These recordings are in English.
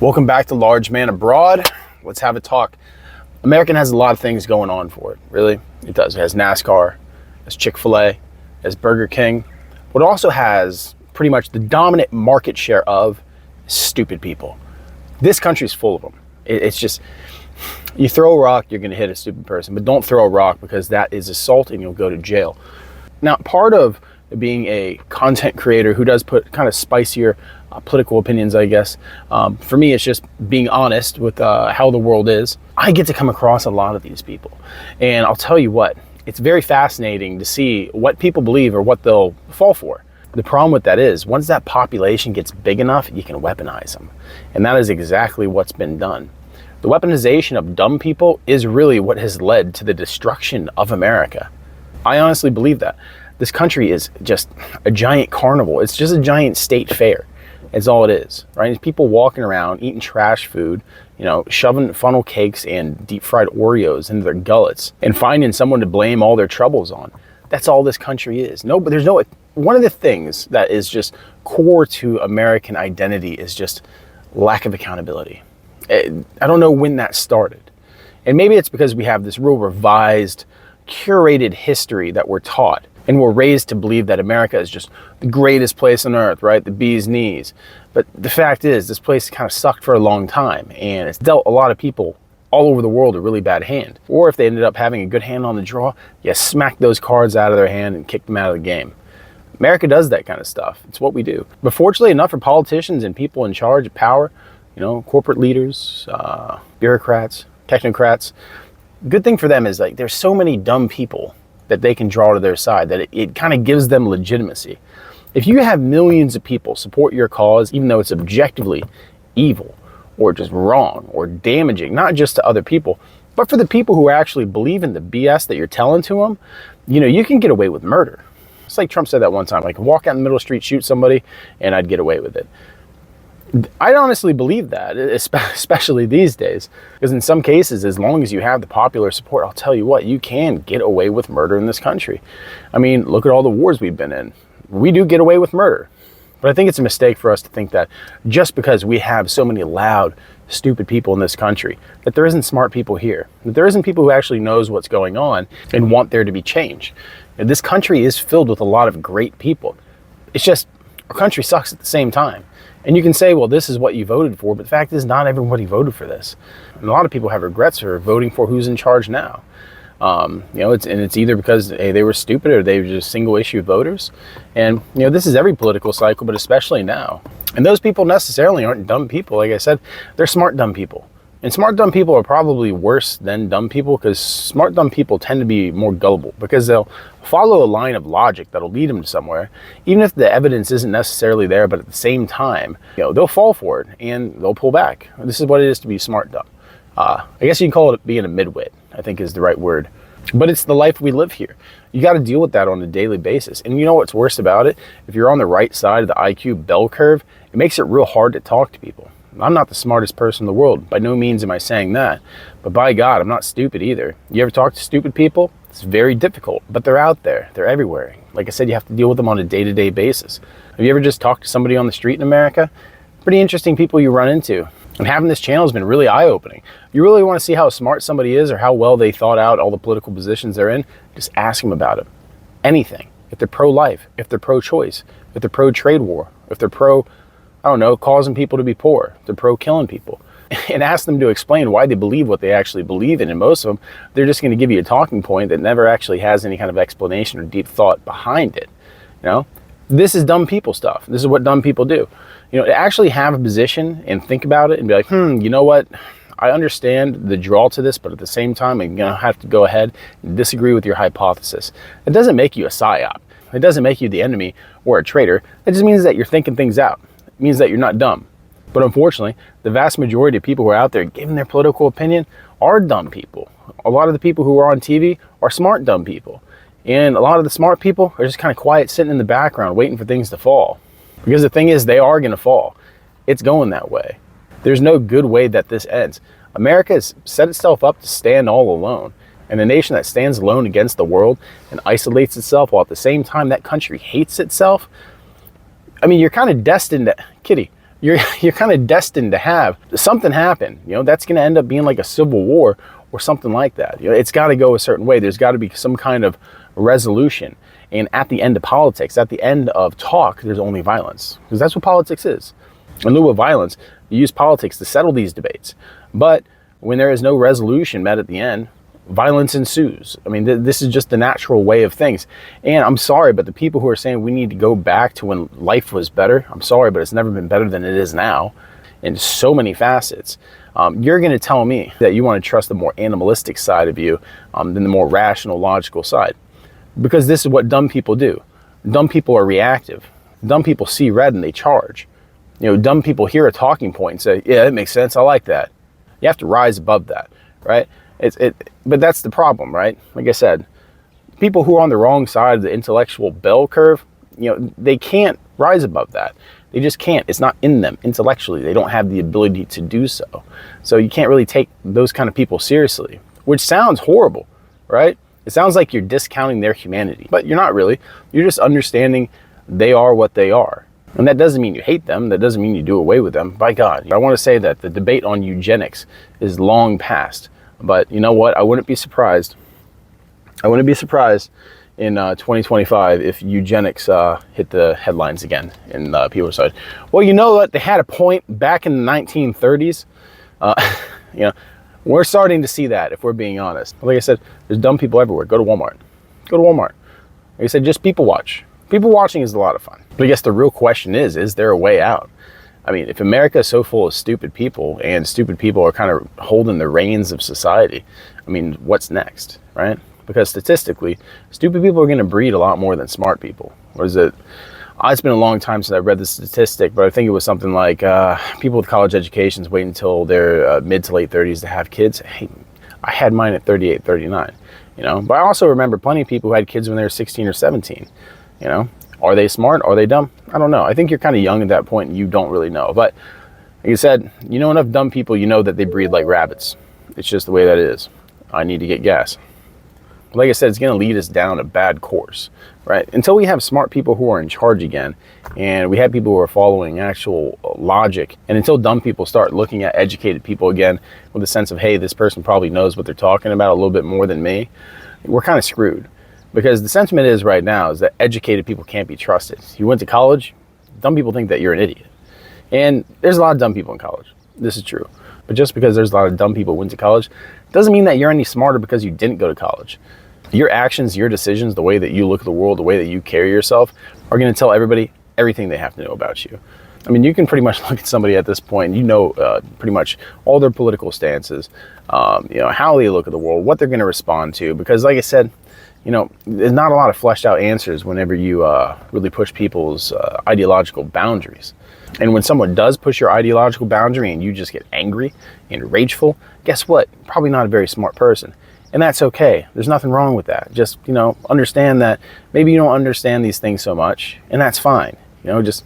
Welcome back to Large Man Abroad. Let's have a talk. American has a lot of things going on for it, really. It does. It has NASCAR, it has Chick-fil-A, it has Burger King. What it also has pretty much the dominant market share of stupid people. This country's full of them. It's just, you throw a rock, you're gonna hit a stupid person, but don't throw a rock because that is assault and you'll go to jail. Now, part of being a content creator who does put kind of spicier political opinions, I guess. For me, it's just being honest with how the world is. I get to come across a lot of these people. And I'll tell you what, it's very fascinating to see what people believe or what they'll fall for. The problem with that is, once that population gets big enough, you can weaponize them. And that is exactly what's been done. The weaponization of dumb people is really what has led to the destruction of America. I honestly believe that. This country is just a giant carnival. It's just a giant state fair. It's all it is, right? It's people walking around, eating trash food, you know, shoving funnel cakes and deep fried Oreos into their gullets and finding someone to blame all their troubles on. That's all this country is. No, but there's no, one of the things that is just core to American identity is just lack of accountability. I don't know when that started. And maybe it's because we have this real revised, curated history that we're taught. And we're raised to believe that America is just the greatest place on earth, right? The bee's knees. But the fact is, this place kind of sucked for a long time, and it's dealt a lot of people all over the world a really bad hand. Or if they ended up having a good hand on the draw, you smack those cards out of their hand and kick them out of the game. America does that kind of stuff. It's what we do. But fortunately enough for politicians and people in charge of power, you know, corporate leaders, bureaucrats, technocrats, good thing for them is like there's so many dumb people that they can draw to their side, that it kind of gives them legitimacy. If you have millions of people support your cause, even though it's objectively evil or just wrong or damaging, not just to other people, but for the people who actually believe in the BS that you're telling to them, you know, you can get away with murder. It's like Trump said that one time, like walk out in the middle of the street, shoot somebody, and I'd get away with it. I honestly believe that, especially these days, because in some cases, as long as you have the popular support, I'll tell you what, you can get away with murder in this country. I mean, look at all the wars we've been in. We do get away with murder. But I think it's a mistake for us to think that just because we have so many loud, stupid people in this country, that there isn't smart people here, that there isn't people who actually knows what's going on and want there to be change. And this country is filled with a lot of great people. It's just, our country sucks at the same time. And you can say, well, this is what you voted for, but the fact is not everybody voted for this. And a lot of people have regrets for voting for who's in charge now. You know, it's either because they were stupid or they were just single issue voters. And, you know, this is every political cycle, but especially now. And those people necessarily aren't dumb people. Like I said, they're smart dumb people. And smart dumb people are probably worse than dumb people, because smart dumb people tend to be more gullible because they'll follow a line of logic that'll lead them to somewhere, even if the evidence isn't necessarily there, but at the same time, you know, they'll fall for it and they'll pull back. This is what it is to be smart dumb. I guess you can call it being a midwit, I think is the right word. But it's the life we live here. You got to deal with that on a daily basis. And you know what's worse about it? If you're on the right side of the IQ bell curve, it makes it real hard to talk to people. I'm not the smartest person in the world. By no means am I saying that. But by God, I'm not stupid either. You ever talk to stupid people? It's very difficult, but they're out there. They're everywhere. Like I said, you have to deal with them on a day-to-day basis. Have you ever just talked to somebody on the street in America? Pretty interesting people you run into. And having this channel has been really eye-opening. If you really want to see how smart somebody is or how well they thought out all the political positions they're in, just ask them about it. Anything. If they're pro-life, if they're pro-choice, if they're pro-trade war, if they're pro, I don't know, causing people to be poor, they're pro-killing people. And ask them to explain why they believe what they actually believe in. And most of them, they're just going to give you a talking point that never actually has any kind of explanation or deep thought behind it. You know, this is dumb people stuff. This is what dumb people do. You know, to actually have a position and think about it and be like, you know what? I understand the draw to this, but at the same time, I'm going to have to go ahead and disagree with your hypothesis. It doesn't make you a psyop. It doesn't make you the enemy or a traitor. It just means that you're thinking things out. It means that you're not dumb. But unfortunately, the vast majority of people who are out there giving their political opinion are dumb people. A lot of the people who are on TV are smart dumb people. And a lot of the smart people are just kind of quiet, sitting in the background, waiting for things to fall. Because the thing is, they are going to fall. It's going that way. There's no good way that this ends. America has set itself up to stand all alone. And a nation that stands alone against the world and isolates itself while at the same time that country hates itself, I mean, you're kind of destined to, Kitty, you're kind of destined to have something happen. That's going to end up being like a civil war or something like that. It's got to go a certain way. There's got to be some kind of resolution. And at the end of politics, at the end of talk, there's only violence, because that's what politics is. In lieu of violence, you use politics to settle these debates. But when there is no resolution met at the end, violence ensues. I mean, this is just the natural way of things. And I'm sorry, but the people who are saying we need to go back to when life was better, I'm sorry, but it's never been better than it is now in so many facets. You're going to tell me that you want to trust the more animalistic side of you than the more rational, logical side. Because this is what dumb people do. Dumb people are reactive. Dumb people see red and they charge. Dumb people hear a talking point and say, yeah, that makes sense. I like that. You have to rise above that, right? But that's the problem, right? Like I said, people who are on the wrong side of the intellectual bell curve, they can't rise above that. They just can't. It's not in them intellectually. They don't have the ability to do so. So you can't really take those kind of people seriously, which sounds horrible, right? It sounds like you're discounting their humanity, but you're not really. You're just understanding they are what they are. And that doesn't mean you hate them. That doesn't mean you do away with them. By God, I want to say that the debate on eugenics is long past. But you know what? I wouldn't be surprised. I wouldn't be surprised in 2025 if eugenics hit the headlines again in people's side. Well, you know what? They had a point back in the 1930s. We're starting to see that, if we're being honest. Like I said, there's dumb people everywhere. Go to Walmart. Go to Walmart. Like I said, just people watch. People watching is a lot of fun. But I guess the real question is there a way out? I mean, if America is so full of stupid people and stupid people are kind of holding the reins of society, I mean, what's next, right? Because statistically, stupid people are going to breed a lot more than smart people. Or is it? It's been a long time since I read the statistic, but I think it was something like people with college educations wait until their mid to late 30s to have kids. Hey, I had mine at 38, 39, But I also remember plenty of people who had kids when they were 16 or 17, Are they smart? Are they dumb? I don't know. I think you're kind of young at that point and you don't really know. But like I said, enough dumb people, that they breed like rabbits. It's just the way that it is. I need to get gas. Like I said, it's going to lead us down a bad course, right? Until we have smart people who are in charge again, and we have people who are following actual logic, and until dumb people start looking at educated people again with a sense of, hey, this person probably knows what they're talking about a little bit more than me, we're kind of screwed. Because the sentiment is right now is that educated people can't be trusted. You went to college, dumb people think that you're an idiot. And there's a lot of dumb people in college. This is true. But just because there's a lot of dumb people who went to college doesn't mean that you're any smarter because you didn't go to college. Your actions, your decisions, the way that you look at the world, the way that you carry yourself are going to tell everybody everything they have to know about you. I mean, you can pretty much look at somebody at this point, pretty much all their political stances, how they look at the world, what they're going to respond to. Because like I said, there's not a lot of fleshed out answers whenever you really push people's ideological boundaries. And when someone does push your ideological boundary and you just get angry and rageful, guess what? Probably not a very smart person. And that's okay. There's nothing wrong with that. Just, understand that maybe you don't understand these things so much, and that's fine. Just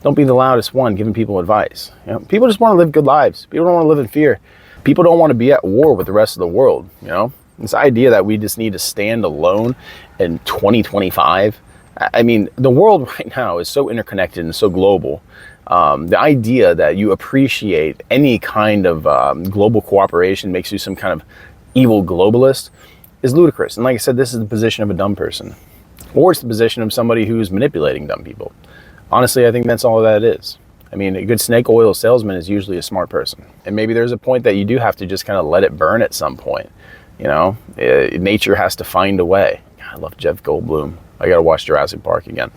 don't be the loudest one giving people advice. People just want to live good lives. People don't want to live in fear. People don't want to be at war with the rest of the world, This idea that we just need to stand alone in 2025. I mean, the world right now is so interconnected and so global. The idea that you appreciate any kind of global cooperation makes you some kind of evil globalist is ludicrous. And like I said, this is the position of a dumb person. Or it's the position of somebody who's manipulating dumb people. Honestly, I think that's all that is. I mean, a good snake oil salesman is usually a smart person. And maybe there's a point that you do have to just kind of let it burn at some point. Nature has to find a way. I love Jeff Goldblum. I got to watch Jurassic Park again.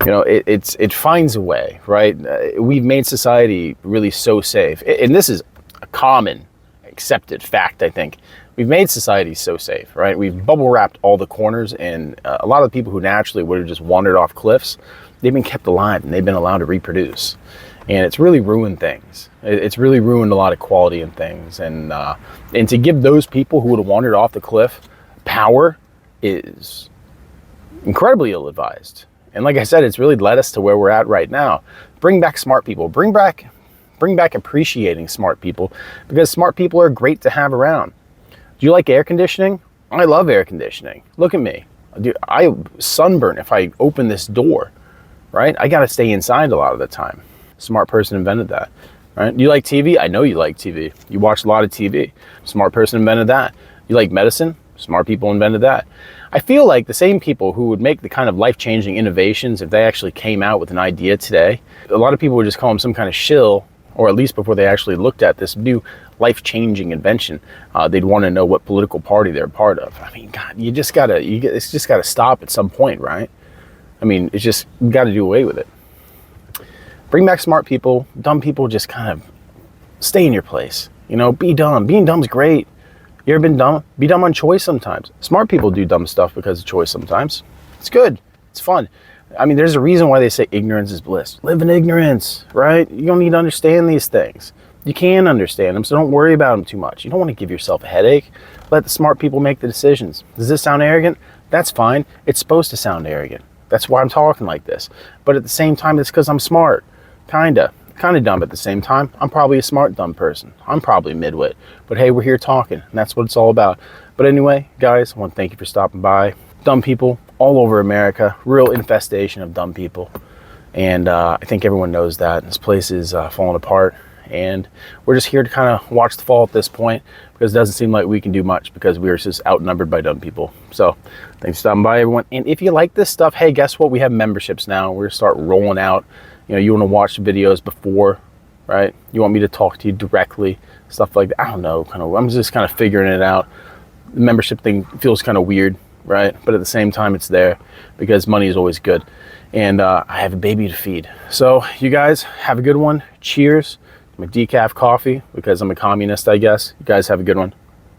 It finds a way, right? We've made society really so safe. And this is a common accepted fact, I think. We've made society so safe, right? We've bubble wrapped all the corners, and a lot of the people who naturally would have just wandered off cliffs, they've been kept alive and they've been allowed to reproduce. And it's really ruined things. It's really ruined a lot of quality in things. And to give those people who would have wandered off the cliff power is incredibly ill-advised. And like I said, it's really led us to where we're at right now. Bring back smart people. Bring back appreciating smart people, because smart people are great to have around. Do you like air conditioning? I love air conditioning. Look at me. Dude, I sunburn if I open this door, right? I got to stay inside a lot of the time. Smart person invented that, right? You like TV? I know you like TV. You watch a lot of TV. Smart person invented that. You like medicine? Smart people invented that. I feel like the same people who would make the kind of life-changing innovations, if they actually came out with an idea today, a lot of people would just call them some kind of shill, or at least before they actually looked at this new life-changing invention, they'd want to know what political party they're part of. I mean, God, it's just gotta stop at some point, right? I mean, it's just, you gotta do away with it. Bring back smart people. Dumb people just kind of stay in your place. You know, be dumb. Being dumb's great. You ever been dumb? Be dumb on choice sometimes. Smart people do dumb stuff because of choice sometimes. It's good. It's fun. I mean, there's a reason why they say ignorance is bliss. Live in ignorance, right? You don't need to understand these things. You can understand them, so don't worry about them too much. You don't want to give yourself a headache. Let the smart people make the decisions. Does this sound arrogant? That's fine. It's supposed to sound arrogant. That's why I'm talking like this. But at the same time, it's because I'm smart. Kind of dumb at the same time. I'm probably a smart, dumb person. I'm probably midwit. But hey, we're here talking, and that's what it's all about. But anyway, guys, I want to thank you for stopping by. Dumb people all over America. Real infestation of dumb people. And I think everyone knows that. This place is falling apart. And we're just here to kind of watch the fall at this point, because it doesn't seem like we can do much because we are just outnumbered by dumb people. So thanks for stopping by, everyone. And if you like this stuff, hey, guess what? We have memberships now. We're going to start rolling out. You know, you want to watch the videos before, right? You want me to talk to you directly, stuff like that. I don't know, I'm just kind of figuring it out. The membership thing feels kind of weird, right? But at the same time, it's there because money is always good. And I have a baby to feed. So you guys have a good one. Cheers. My decaf coffee, because I'm a communist, I guess. You guys have a good one.